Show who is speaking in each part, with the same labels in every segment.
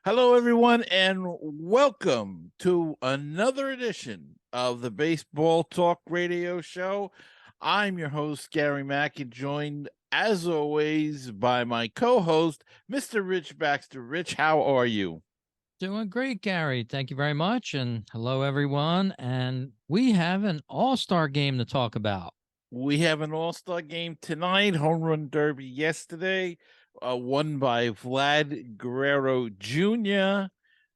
Speaker 1: Hello, everyone, and welcome to another edition of the Baseball Talk Radio Show. I'm your host, Gary Mack, and joined, as always, by my co host, Mr. Rich Baxter. Rich, how are you?
Speaker 2: Doing great, Gary. Thank you very much. And hello, everyone. And we have an all-star game to talk about.
Speaker 1: We have an all-star game tonight, home run derby yesterday, won by Vlad Guerrero Jr.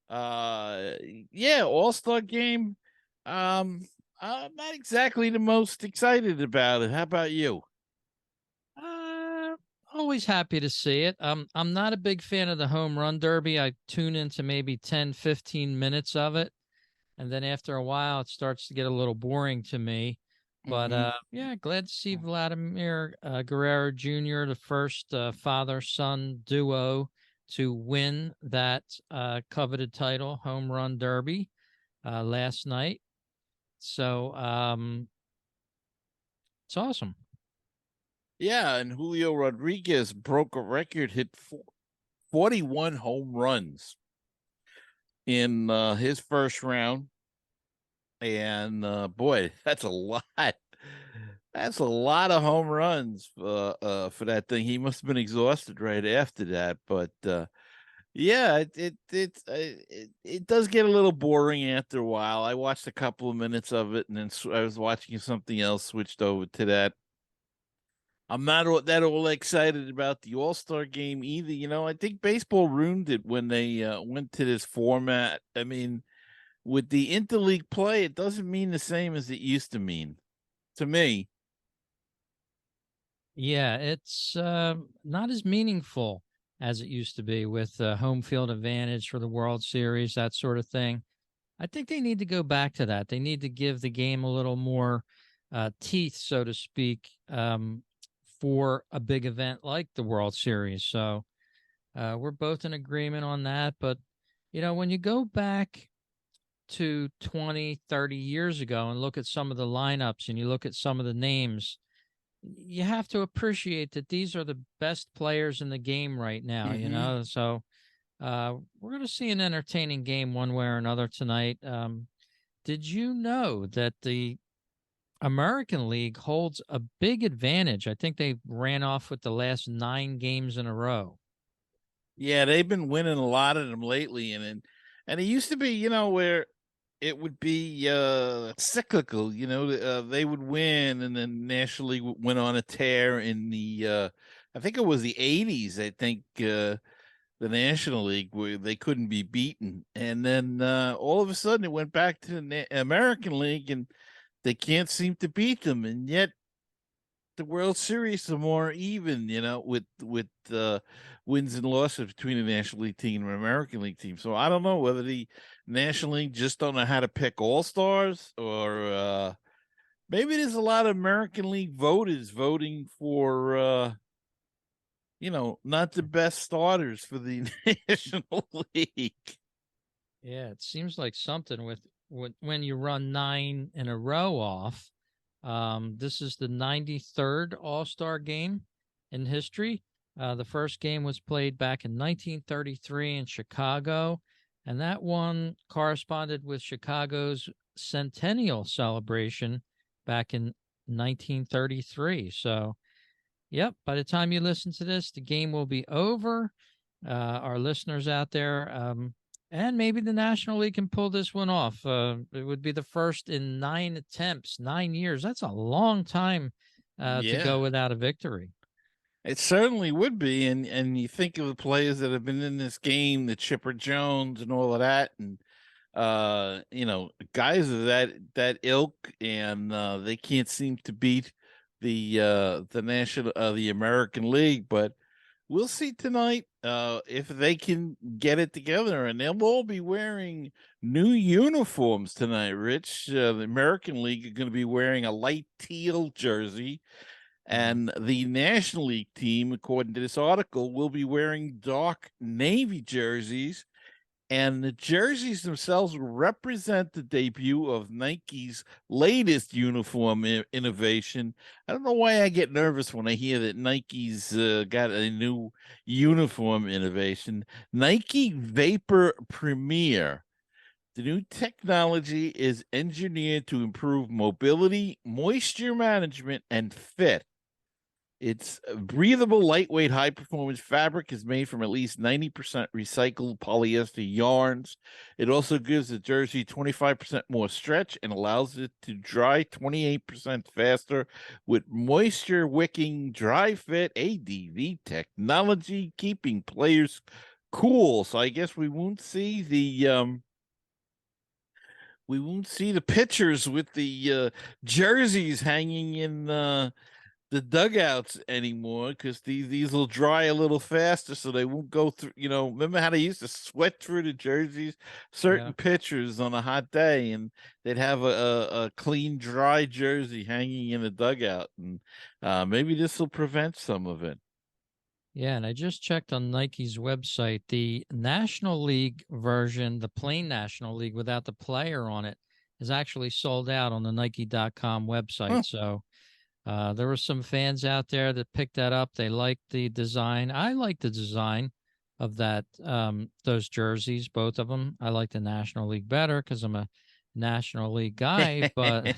Speaker 1: Uh, yeah, all-star game. Um, I'm not exactly the most excited about it. How about you?
Speaker 2: Uh, Always happy to see it. I'm not a big fan of the home run derby. I tune into maybe 10, 15 minutes of it. And then after a while, it starts to get a little boring to me. But
Speaker 1: Mm-hmm.
Speaker 2: yeah, glad to see Vladimir Guerrero Jr., the first father-son duo to win that coveted title, home run derby, last night. So it's awesome.
Speaker 1: Yeah, and Julio Rodriguez broke a record, hit 41 home runs in his first round. And boy, that's a lot. That's a lot of home runs for that thing. He must have been exhausted right after that. But yeah, it does get a little boring after a while. I watched a couple of minutes of it, and then I was watching something else, switched over to that. I'm not that all excited about the All Star game either. I think baseball ruined it when they went to this format. I mean, with the interleague play, it doesn't mean the same as it used to mean to me.
Speaker 2: Yeah, it's not as meaningful as it used to be with home field advantage for the World Series, that sort of thing. I think they need to go back to that. They need to give the game a little more teeth, so to speak, for a big event like the World Series. So we're both in agreement on that. But, when you go back to 20, 30 years ago and look at some of the lineups and you look at some of the names, you have to appreciate that these are the best players in the game right now,
Speaker 1: Hmm.
Speaker 2: So we're going to see an entertaining game one way or another tonight. Did you know that the American League holds a big advantage? I think they ran off with the last 9 games in a row.
Speaker 1: Yeah, they've been winning a lot of them lately, and it used to be, where it would be cyclical. They would win, and then National League went on a tear in the I think it was the '80s. I think the National League where they couldn't be beaten, and then all of a sudden it went back to the American League, and they can't seem to beat them, and yet the World Series are more even, with wins and losses between the National League team and American League team. So I don't know whether the National League just don't know how to pick all stars, or maybe there's a lot of American League voters voting for not the best starters for the National League.
Speaker 2: Yeah, it seems like something with when you run 9 in a row off. This is the 93rd All Star game in history. The first game was played back in 1933 in Chicago, and that one corresponded with Chicago's centennial celebration back in 1933. So, yep, by the time you listen to this, the game will be over. Our listeners out there, and maybe the National League can pull this one off. It would be the first in 9 attempts, 9 years. That's a long time to
Speaker 1: Yeah,
Speaker 2: go without a victory.
Speaker 1: it certainly would be, and you think of the players that have been in this game, the Chipper Jones and all of that, and guys of that ilk, and they can't seem to beat the American League. But we'll see tonight if they can get it together, and they'll all be wearing new uniforms tonight. Rich, the American League are going to be wearing a light teal jersey,
Speaker 2: Mhm.
Speaker 1: and the National League team, according to this article, will be wearing dark navy jerseys. and the jerseys themselves represent the debut of Nike's latest uniform innovation. I don't know why I get nervous when I hear that Nike's got a new uniform innovation. Nike Vapor Premier. The new technology is engineered to improve mobility, moisture management, and fit. It's a breathable, lightweight, high performance fabric is made from at least 90% recycled polyester yarns. It also gives the jersey 25% more stretch and allows it to dry 28% faster with moisture wicking dry fit ADV technology, keeping players cool. So I guess we won't see the pictures with the jerseys hanging in the dugouts anymore because these will dry a little faster, so they won't go through. Remember how they used to sweat through the jerseys?
Speaker 2: Yeah.
Speaker 1: Certain pitchers on a hot day, and they'd have a clean, dry jersey hanging in the dugout, and maybe this will prevent some of it.
Speaker 2: Yeah, and I just checked on Nike's website. The National League version, the plain National League without the player on it, is actually sold out on the Nike.com website.
Speaker 1: Huh.
Speaker 2: So there were some fans out there that picked that up. They liked the design. I like the design of that those jerseys, both of them. I like the National League better because I'm a National League guy, but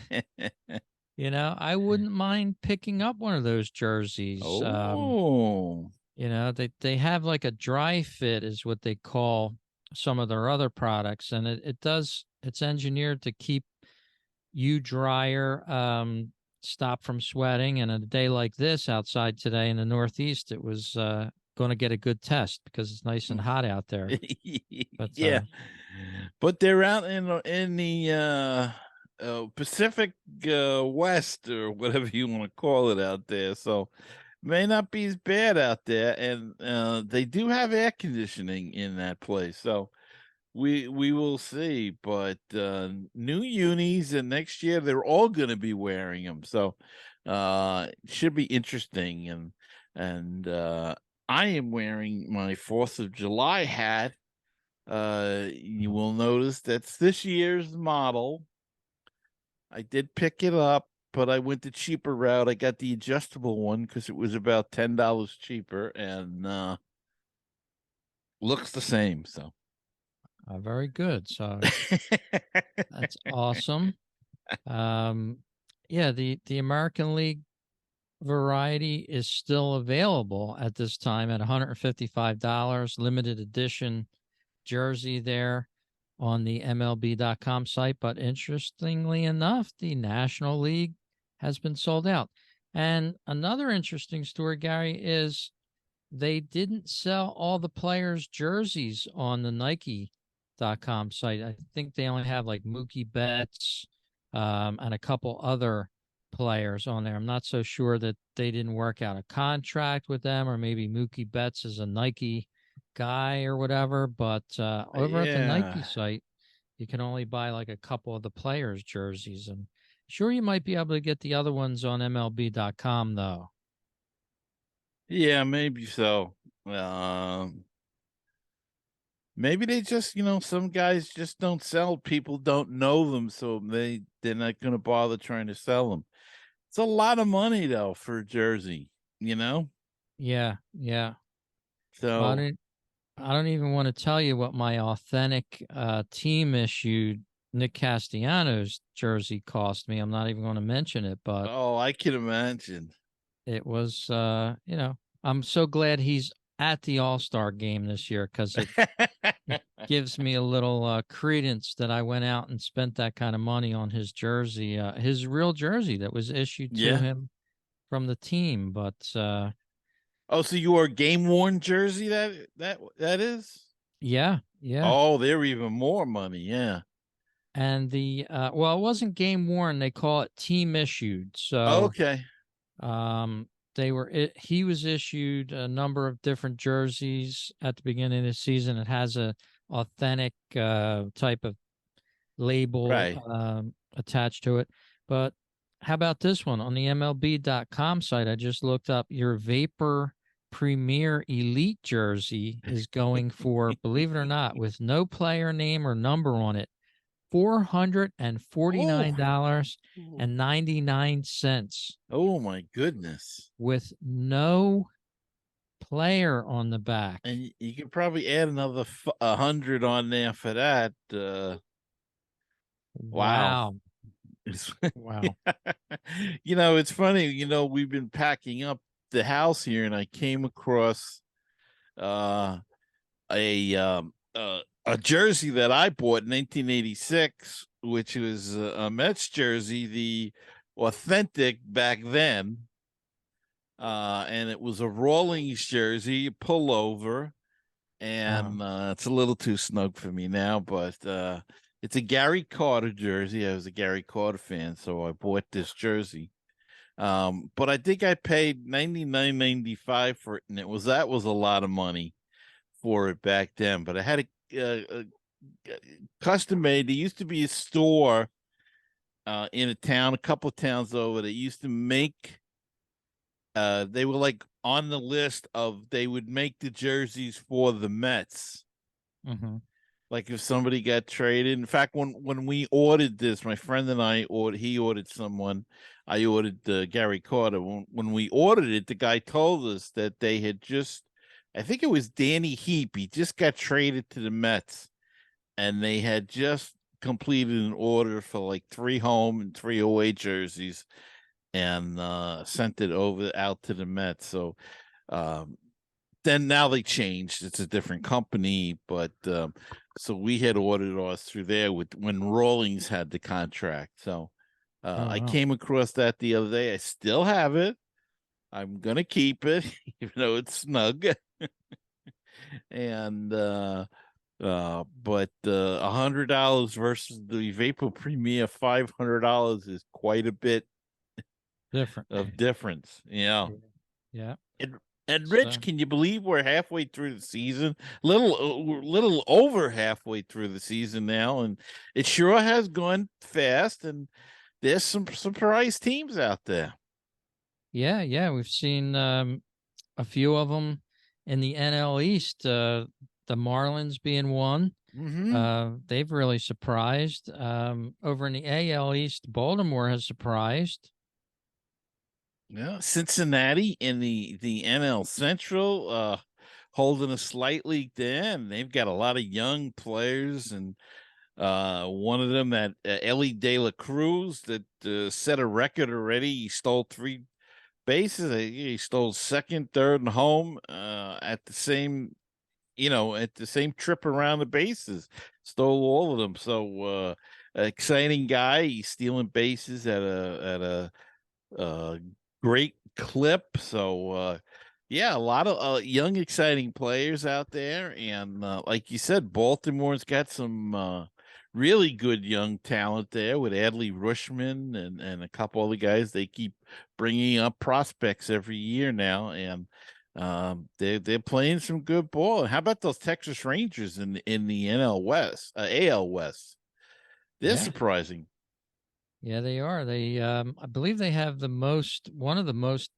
Speaker 2: I wouldn't mind picking up one of those jerseys.
Speaker 1: Oh,
Speaker 2: They have like a dry fit is what they call some of their other products, and it's engineered to keep you drier, stop from sweating. And a day like this outside today in the Northeast, it was going to get a good test because it's nice and hot out there. But
Speaker 1: yeah, but they're out in the Pacific West or whatever you want to call it out there, so may not be as bad out there, and they do have air conditioning in that place, so we will see. But new unis, and next year they're all going to be wearing them, so it should be interesting. And I am wearing my 4th of July hat. You will notice that's this year's model. I did pick it up, but I went the cheaper route. I got the adjustable one because it was about $10 cheaper, and looks the same. So
Speaker 2: very good. So that's awesome. Um, yeah, the American League variety is still available at this time at $155, limited edition jersey there on the MLB.com site. But interestingly enough, the National League has been sold out. And another interesting story, Gary, is they didn't sell all the players' jerseys on the Nike.com site. I think they only have like Mookie Betts and a couple other players on there. I'm not so sure that they didn't work out a contract with them, or maybe Mookie Betts is a Nike guy or whatever. But over at the Nike
Speaker 1: yeah,
Speaker 2: site, you can only buy like a couple of the players' jerseys. And sure, you might be able to get the other ones on MLB.com, though.
Speaker 1: yeah, maybe so. Maybe they just, some guys just don't sell. People don't know them, so they're not going to bother trying to sell them. It's a lot of money though for a jersey, you know.
Speaker 2: Yeah, yeah. Well,
Speaker 1: So,
Speaker 2: I don't even want to tell you what my authentic team issued Nick Castellanos jersey cost me. I'm not even going to mention it, but
Speaker 1: oh, I can imagine.
Speaker 2: it was, I'm so glad he's at the All-Star game this year because it gives me a little credence that I went out and spent that kind of money on his jersey, his real jersey that was issued to
Speaker 1: Yeah.
Speaker 2: him from the team. But
Speaker 1: Oh, so you are a game worn jersey that is?
Speaker 2: yeah, yeah.
Speaker 1: Oh, they're even more money. Yeah.
Speaker 2: And well, it wasn't game worn. They call it team issued. So
Speaker 1: Okay.
Speaker 2: um, he was issued a number of different jerseys at the beginning of the season. It has a authentic type of label
Speaker 1: Right.
Speaker 2: attached to it. But how about this one on the MLB.com site? I just looked up your Vapor Premier Elite jersey is going for, believe it or not, with no player name or number on it,
Speaker 1: Oh,
Speaker 2: $449.99
Speaker 1: oh my goodness.
Speaker 2: with no player on the back.
Speaker 1: And you could probably add another 100 on there for that. Wow.
Speaker 2: Wow.
Speaker 1: It's-
Speaker 2: Wow.
Speaker 1: it's funny, we've been packing up the house here and I came across uh a jersey that I bought in 1986, which was a Mets jersey, the authentic back then. And it was a Rawlings jersey, pullover,
Speaker 2: Uh-huh.
Speaker 1: and it's a little too snug for me now, but it's a Gary Carter jersey. I was a Gary Carter fan, so I bought this jersey. But I think I paid 99.95 for it, and that was a lot of money for it back then. But I had a custom made. There used to be a store in a town, a couple of towns over, that used to make. They were like on the list of they would make the jerseys for the Mets.
Speaker 2: Mm-hmm.
Speaker 1: Like if somebody got traded. In fact, when we ordered this, my friend and I ordered. He ordered someone. I ordered Gary Carter. When we ordered it, the guy told us that they had just. I think it was Danny Heap. He just got traded to the Mets, and they had just completed an order for like 3 home and 3 away jerseys, and sent it over out to the Mets. So um, then now they changed. It's a different company, but so we had ordered ours through there with when Rawlings had the contract. So
Speaker 2: Oh,
Speaker 1: I
Speaker 2: wow.
Speaker 1: came across that the other day. I still have it. I'm gonna keep it, even though it's snug. And but $100 versus the Vapor Premier $500 is quite a bit
Speaker 2: Different.
Speaker 1: of difference. Yeah.
Speaker 2: Yeah. Yeah.
Speaker 1: And and Rich,
Speaker 2: So,
Speaker 1: can you believe we're halfway through the season? Little over halfway through the season now, and it sure has gone fast. And there's some surprise teams out there.
Speaker 2: yeah. We've seen a few of them in the NL East, the Marlins being one.
Speaker 1: Mm-hmm.
Speaker 2: They've really surprised. Over in the AL East, Baltimore has surprised.
Speaker 1: Yeah, Cincinnati in the NL Central, holding a slight lead there, and they've got a lot of young players, and one of them, that Ellie De La Cruz, that set a record already. He stole 3 bases. He stole second, third, and home at the same, at the same trip around the bases. Stole all of them. So exciting guy. He's stealing bases at a uh, great clip. So, yeah, a lot of young, exciting players out there. And like you said, Baltimore's got some really good young talent there with Adley Rushman and a couple other guys. They keep bringing up prospects every year now. And they're playing some good ball. How about those Texas Rangers in the NL West, AL West? They're
Speaker 2: Yeah.
Speaker 1: surprising.
Speaker 2: Yeah, they are. I believe they have one of the most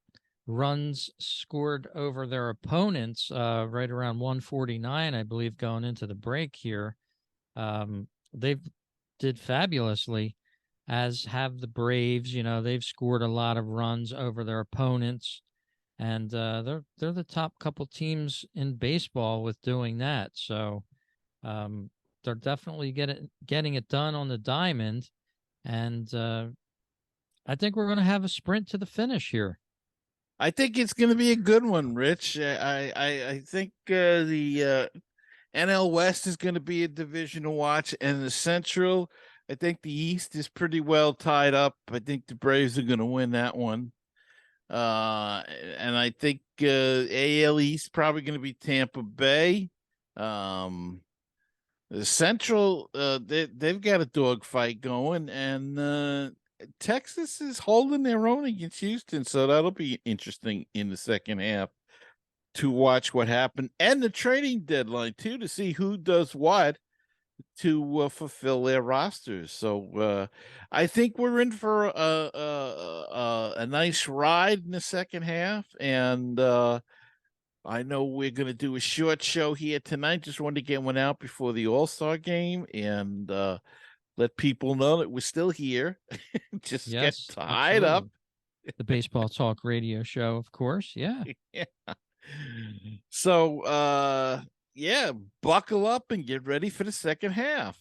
Speaker 2: runs scored over their opponents, right around 149, I believe, going into the break here. They've did fabulously, as have the Braves. They've scored a lot of runs over their opponents, and they're the top couple teams in baseball with doing that. So they're definitely getting it done on the diamond, and I think we're going to have a sprint to the finish here.
Speaker 1: I think it's going to be a good one, Rich. I think the NL West is going to be a division to watch, and the Central. I think the East is pretty well tied up. I think the Braves are going to win that one. And I think AL East probably going to be Tampa Bay. Um, the Central, they've got a dogfight going, and Texas is holding their own against Houston, so that'll be interesting in the second half to watch what happened, and the trading deadline too, to see who does what to fulfill their rosters. So I think we're in for a nice ride in the second half, and I know we're going to do a short show here tonight. Just wanted to get one out before the All-Star game and let people know that we're still here. Just get
Speaker 2: Yes,
Speaker 1: tied up.
Speaker 2: absolutely. The Baseball Talk radio show, of course. Yeah.
Speaker 1: Yeah. So, yeah, buckle up and get ready for the second half.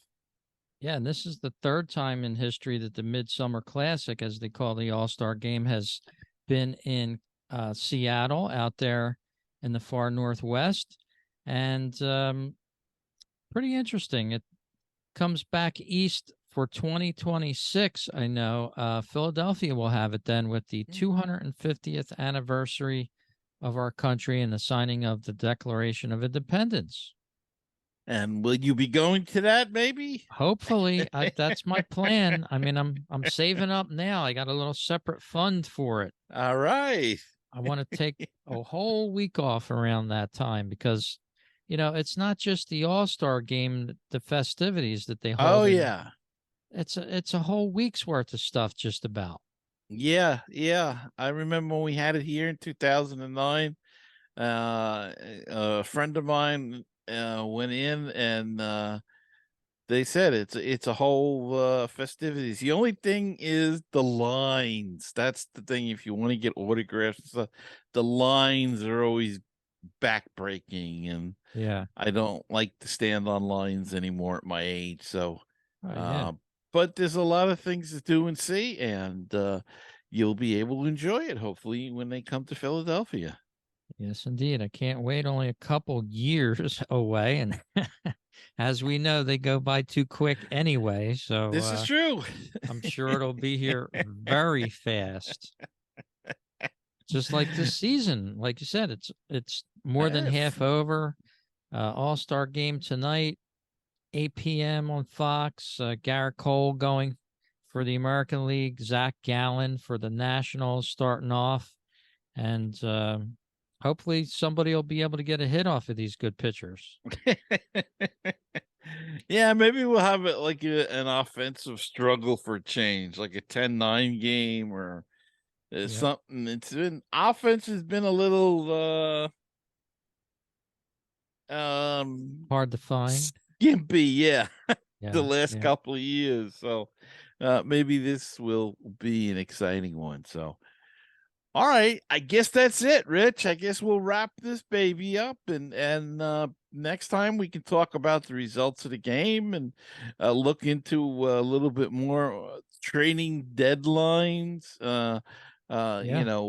Speaker 2: Yeah, and this is the third time in history that the Midsummer Classic, as they call the All-Star game, has been in Seattle out there in the far northwest. And pretty interesting. It comes back east for 2026. I know Philadelphia will have it then with the 250th anniversary of our country and the signing of the Declaration of Independence.
Speaker 1: And will you be going to that, maybe?
Speaker 2: Hopefully, that's my plan. I mean, I'm saving up now. I got a little separate fund for it.
Speaker 1: All right.
Speaker 2: I want to take a whole week off around that time because, it's not just the All-Star game, the festivities that they
Speaker 1: Oh,
Speaker 2: hold in.
Speaker 1: yeah.
Speaker 2: It's a whole week's worth of stuff just about.
Speaker 1: Yeah, yeah. I remember when we had it here in 2009. A friend of mine went in and they said it's a whole festivities. The only thing is the lines. That's the thing. If you want to get autographs and stuff, the lines are always backbreaking, and
Speaker 2: Yeah.
Speaker 1: I don't like to stand on lines anymore at my age. So,
Speaker 2: Oh, yeah.
Speaker 1: uh, but there's a lot of things to do and see, and you'll be able to enjoy it. Hopefully, when they come to Philadelphia.
Speaker 2: Yes, indeed. I can't wait. Only a couple years away, and as we know, they go by too quick anyway. So
Speaker 1: This is true.
Speaker 2: I'm sure it'll be here very fast. Just like this season, like you said, it's more than half over. All-Star game tonight, 8 p.m. on Fox. Garrett Cole going for the American League. Zach Gallen for the Nationals starting off, and hopefully somebody will be able to get a hit off of these good pitchers.
Speaker 1: Yeah, maybe we'll have it like an offensive struggle for change, like a 10-9 game or
Speaker 2: Yep.
Speaker 1: something. It's been offense has been a little
Speaker 2: Hard to find.
Speaker 1: skimpy, yeah, the
Speaker 2: Yeah.
Speaker 1: last
Speaker 2: Yeah.
Speaker 1: couple of years. So maybe this will be an exciting one. So all right, I guess that's it, Rich. I guess we'll wrap this baby up, and next time we can talk about the results of the game and look into a little bit more trading deadlines.
Speaker 2: Yeah.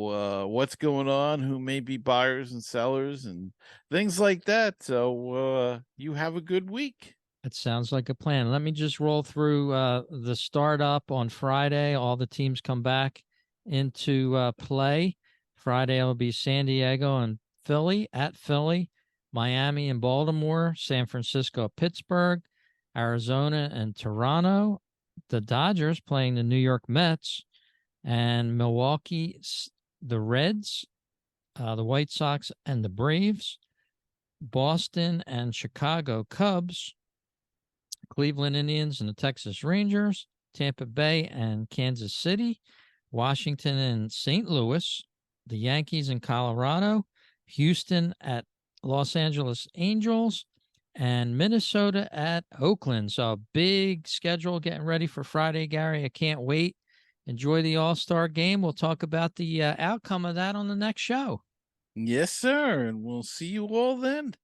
Speaker 1: What's going on, who may be buyers and sellers, and things like that. So you have a good week.
Speaker 2: It sounds like a plan. Let me just roll through the startup on Friday. All the teams come back into play. Friday will be San Diego and Philly at Philly, Miami and Baltimore, San Francisco, Pittsburgh, Arizona and Toronto, the Dodgers playing the New York Mets, and Milwaukee, the Reds, the White Sox and the Braves, Boston and Chicago Cubs, Cleveland Indians and the Texas Rangers, Tampa Bay and Kansas City, Washington and St. Louis, the Yankees in Colorado, Houston at Los Angeles Angels, and Minnesota at Oakland. So a big schedule getting ready for Friday, Gary. I can't wait. Enjoy the All-Star game. We'll talk about the outcome of that on the next show.
Speaker 1: Yes, sir, and we'll see you all then.